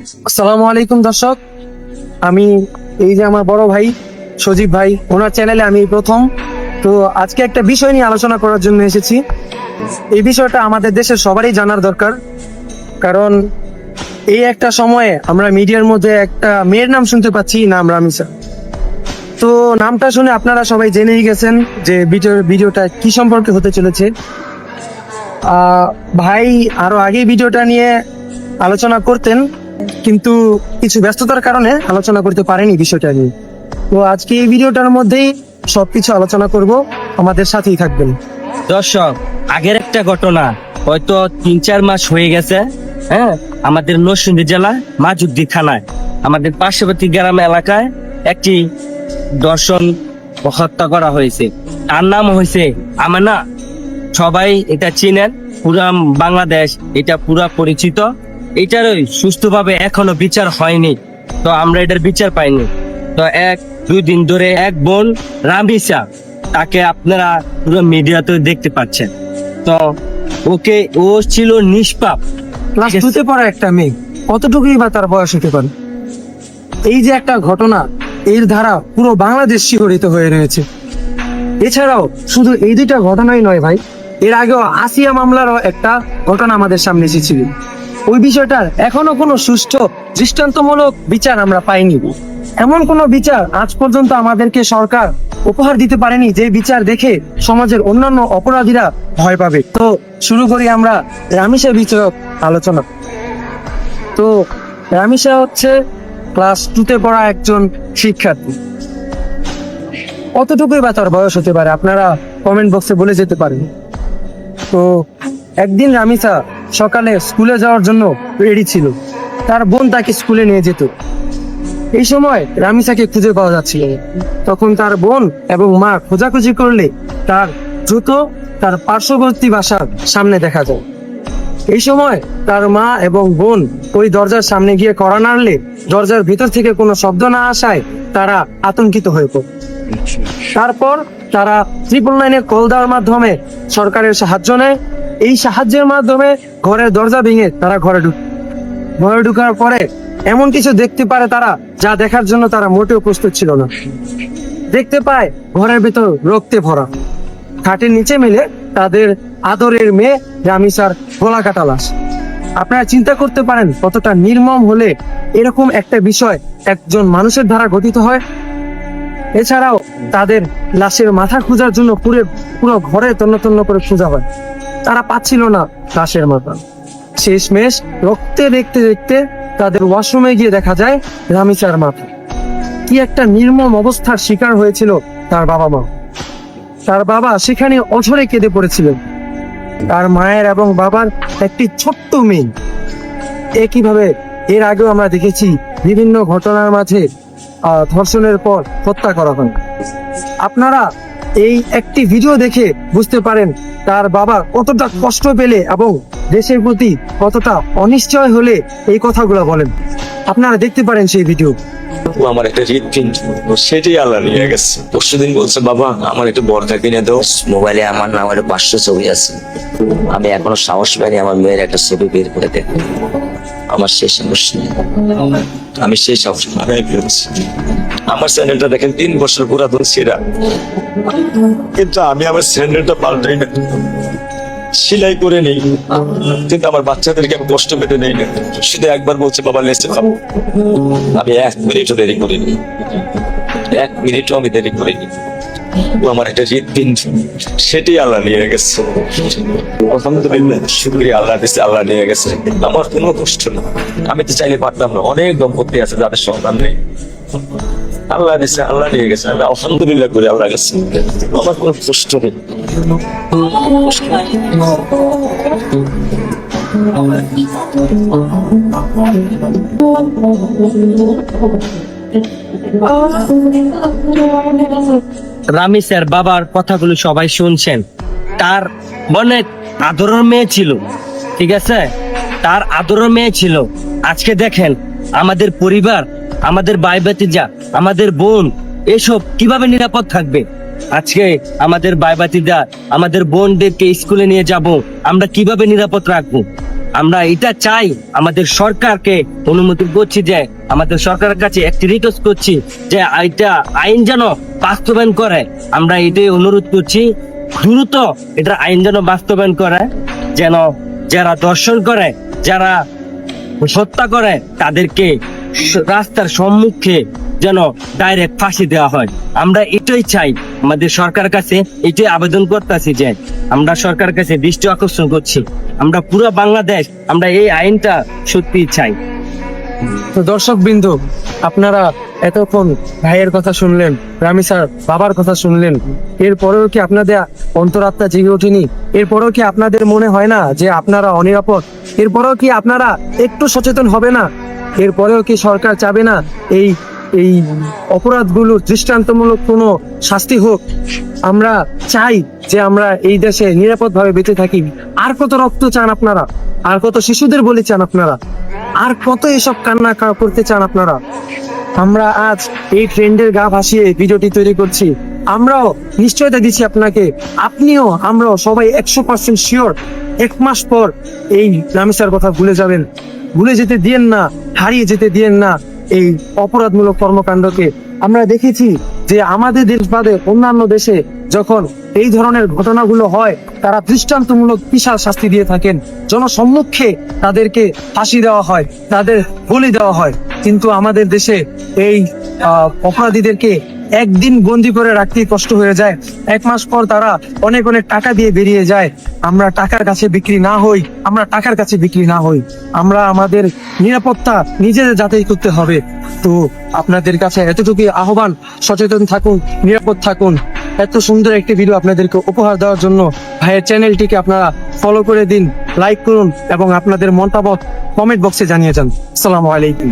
আসসালামু আলাইকুম দর্শক, আমি এই যে আমার বড় ভাই সজীব ভাই, ওনার চ্যানেলে আমি প্রথম। তো আজকে একটা বিষয় নিয়ে আলোচনা করার জন্য এসেছি। এই বিষয়টা আমাদের দেশের সবারই জানার দরকার, কারণ এই একটা সময়ে আমরা মিডিয়ার মধ্যে একটা মেয়ের নাম শুনতে পাচ্ছি, নাম রামিসা। তো নামটা শুনে আপনারা সবাই জেনেই গেছেন যে ভিডিওটা কি সম্পর্কে হতে চলেছে। ভাই আরো আগেই ভিডিওটা নিয়ে আলোচনা করতেন, কিন্তু কিছু ব্যস্ততার কারণে আলোচনা করতে পারেনি বিষয়টা নিয়ে। তো আজকে এই ভিডিওটার মধ্যেই সবকিছু আলোচনা করব, আমাদের সাথেই থাকবেন। দর্শক, আগের একটা ঘটনা হয়তো 3-4 মাস হয়ে গেছে। হ্যাঁ, আমাদের নরসিংদী জেলা মাঝুদ্দি থানায় আমাদের পার্শ্ববর্তী গ্রাম এলাকায় একটি দর্শন হত্যা করা হয়েছে। তার নাম হয়েছে আমানা। সবাই এটা চিনেন, পুরা বাংলাদেশ এটা পুরা পরিচিত। এটারই সুস্থভাবে এখনো বিচার হয়নি, তো আমরা এটার বিচার পাইনি। তো 1-2 দিন ধরে এক বোন রামিসা, তাকে আপনারা পুরো মিডিয়াতে দেখতে পাচ্ছেন। তো ও ছিল নিষ্পাপ। ক্লাস 2-তে পড়া একটা মেয়ে, কতটুকুই বা তার বয়স হতে পারে। এই যে একটা ঘটনা, এর ধারা পুরো বাংলাদেশ শিহরিত হয়ে রয়েছে। এছাড়াও শুধু এই দুইটা ঘটনাই নয় ভাই, এর আগেও আসিয়া মামলারও একটা ঘটনা আমাদের সামনে এসেছিল। ওই বিষয়টার এখনো কোনো সুষ্ঠু দৃষ্টান্তমূলক বিচার আমরা পাইনি। এমন কোনো বিচার আজ পর্যন্ত আমাদেরকে সরকার উপহার দিতে পারেনি, যে বিচার দেখে সমাজের অন্যান্য অপরাধীরা ভয় পাবে। তো শুরু করি আমরা রামিসা বিষয়ক আলোচনা। তো রামিসা হচ্ছে ক্লাস 2-তে পড়া একজন শিক্ষার্থী। কতটুকুই বা তার বয়স হতে পারে, আপনারা কমেন্ট বক্সে বলে যেতে পারেন। তো একদিন রামিসা সকালে স্কুলে যাওয়ার জন্য রেডি ছিল, তার বোন তাকে স্কুলে নিয়ে যেত। এই সময় রামিসাকে খুঁজে পাওয়া যাচ্ছিল না। তখন তার বোন এবং মা খোঁজাখুঁজি করলে তার জুতো তার পার্শ্ববর্তী বাসার সামনে দেখা যায়। এই সময় তার মা এবং বোন ওই দরজার সামনে গিয়ে কড়া নাড়লে দরজার ভিতর থেকে কোনো শব্দ না আসায় তারা আতঙ্কিত হয়ে পড়ে। তারপর তারা 999-এ কল দেওয়ার মাধ্যমে সরকারের সাহায্য নেয়। এই সাহায্যের মাধ্যমে ঘরের দরজা ভেঙে তারা ঘরে ঢুকার পরে এমন কিছু দেখতে পারে তারা, যা দেখার জন্য তারা মোটেও প্রস্তুত ছিল না। দেখতে পায় ঘরের ভেতর রক্তে ভরা, খাটের নিচে মেলে তাদের আদরের মেয়ে রামিসার গলা কাটা লাশ। আপনারা চিন্তা করতে পারেন কতটা নির্মম হলে এরকম একটা বিষয় একজন মানুষের দ্বারা ঘটিত হয়। এছাড়াও তাদের লাশের মাথা খোঁজার জন্য পুরো ঘরে তন্ন তন্ন করে খোঁজা হয়, তারা পাচ্ছিল না লাশের মাথা। শেষমেশ রক্তে দেখতে দেখতে তাদের ওয়াশরুমে গিয়ে দেখা যায় রামিসার মাথা। কি একটা নির্মম অবস্থার শিকার হয়েছিল তার বাবা মা। তার বাবা সেখানে অঝরে কেঁদে পড়েছিলেন। তার মায়ের এবং বাবার একটি ছোট্ট মেয়ে। একইভাবে এর আগেও আমরা দেখেছি বিভিন্ন ঘটনার মাঝে ধর্ষণের পর হত্যা করা হয়। আপনারা এই একটি ভিডিও দেখে বুঝতে পারেন তার বাবা কতটা কষ্ট পেলে এবং দেশের প্রতি কতটা অনিশ্চয় হলে এই কথাগুলো বলেন। আপনারা দেখতে পারেন সেই ভিডিও। আমার একটা হৃদপিণ্ড, সেটাই আল্লাহ নিয়ে গেছে। পরশুদিন বলছে, বাবা আমার একটু বর্গা কিনে দাও। মোবাইলে আমার নামের 500 ছবি আছে। আমি এখনো সাহস পাইনি আমার মেয়ের একটা ছবি বের করে দেব। আমার সেই সাহস নেই, আমি সেই সাহস হারাই ফেলছি। আমার চ্যানেলটা দেখেন 3 বছর পুরাতন ছেঁড়া, কিন্তু আমি আমার চ্যানেলটা পাল্টাই না, সেলাই করে নেই, কিন্তু আমার বাচ্চাদেরকে আমি কষ্ট পেতে নেই না। শুধু একবার বলছে, বাবা লেসে খাবো। আমি 1 মিনিটও দেরি করিনি, 1 মিনিটও আমি দেরি করিনি। আমার একটা হৃদপিণ্ড, সেটাই আল্লাহ নিয়ে গেছে। আলহামদুলিল্লাহ, শুকরিয়া আল্লাহ দিছে, আল্লাহ নিয়ে গেছে। আমার কোনো কষ্ট না, আমি তো চাইলে পারতাম না। অনেক দম্পতি আছে যাদের সন্তান নেই, আল্লাহ দিছে, আল্লাহ নিয়ে গেছে। আমি আলহামদুলিল্লাহ করি আল্লাহ গেছে, আমার কোনো কষ্ট নেই। রামিসার বাবার কথাগুলো সবাই শুনছেন। তার অনেক আদরের মেয়ে ছিল, ঠিক আছে, তার আদরের মেয়ে ছিল। আজকে দেখেন আমাদের পরিবার, আমাদের ভাই ভাতিজা, আমাদের বোন, এসব কিভাবে নিরাপদ থাকবে? আজকে আমাদের ভাই ভাতিজা, আমাদের বোনদেরকে স্কুলে নিয়ে যাব, আমরা কিভাবে নিরাপদ রাখবো? আমরা এটা চাই, আমাদের সরকারকে অনুমতি করছি যে আমাদের সরকারের কাছে একটি রিকোয়েস্ট করছি যে এটা আইন যেন বাস্তবায়ন করে। আমরা এটাই অনুরোধ করছি, দ্রুত এটা আইন যেন বাস্তবায়ন করে, যেন যারা দর্শন করে, যারা হত্যা করে, তাদেরকে রাস্তার সম্মুখে যেন ডাইরেক্ট ফাঁসি দেওয়া হয়। আমরা এটাই চাই, আমাদের সরকারের কাছে এটাই আবেদন করতেছি যে আমরা সরকারের কাছে দৃষ্টি আকর্ষণ করছি, আমরা পুরো বাংলাদেশ আমরা এই আইনটা সত্যি চাই। তো দর্শক বিন্দু, আপনারা এতক্ষণ ভাইয়ের কথা শুনলেন, রামি স্যার বাবার কথা শুনলেন, এরপরেও কি আপনাদের অন্তরাত্মা জেগে ওঠেনি? এরপরেও কি আপনাদের মনে হয় না যে আপনারা অনিরাপদ? এরপরেও কি আপনারা একটু সচেতন হবে না? এরপরেও কি সরকার চাবে না এই এই অপরাধগুলো দৃষ্টান্তমূলক কোনো শাস্তি হোক? আমরা চাই যে আমরা এই দেশে নিরাপদভাবে বেঁচে থাকি। আর কত রক্ত চান আপনারা? আর কত শিশুদের বলি চান আপনারা? আর কত এসব কান্না করতে চান আপনারা? আমরা আজ এই ট্রেন্ডের গা ভাসিয়ে ভিডিওটি তৈরি করছি। আমরাও নিশ্চয়তা দিচ্ছি আপনাকে, আপনিও আমরাও সবাই 100% শিওর 1 মাস পর এই রামেসার কথা ভুলে যাবেন। ভুলে যেতে দিয়েন না, হারিয়ে যেতে দিয়েন না এই অপরাধমূলক কর্মকাণ্ডকে। আমরা দেখেছি যে আমাদের দেশ বাদে অন্যান্য দেশে যখন এই ধরনের ঘটনাগুলো হয়, তারা দৃষ্টান্তমূলক বিশাল শাস্তি দিয়ে থাকেন, জনসম্মুখে তাদেরকে ফাঁসি দেওয়া হয়, তাদের বলি দেওয়া হয়। কিন্তু আমাদের দেশে এই অপরাধীদেরকে একদিন বন্দি করে রাখতেই কষ্ট হয়ে যায়, 1 মাস পর তারা অনেক অনেক টাকা দিয়ে বেরিয়ে যায়। আমরা টাকার কাছে বিক্রি না হই, আমরা টাকার কাছে বিক্রি না হই। আমরা আমাদের নিরাপত্তা নিজেদের যাচাই করতে হবে। তো আপনাদের কাছে এতটুকুই আহ্বান, সচেতন থাকুন, নিরাপদ থাকুন। এত সুন্দর একটি ভিডিও আপনাদেরকে উপহার দেওয়ার জন্য ভাইয়ের চ্যানেলটিকে আপনারা ফলো করে দিন, লাইক করুন এবং আপনাদের মতামত কমেন্ট বক্সে জানিয়ে যান। আসসালামু আলাইকুম।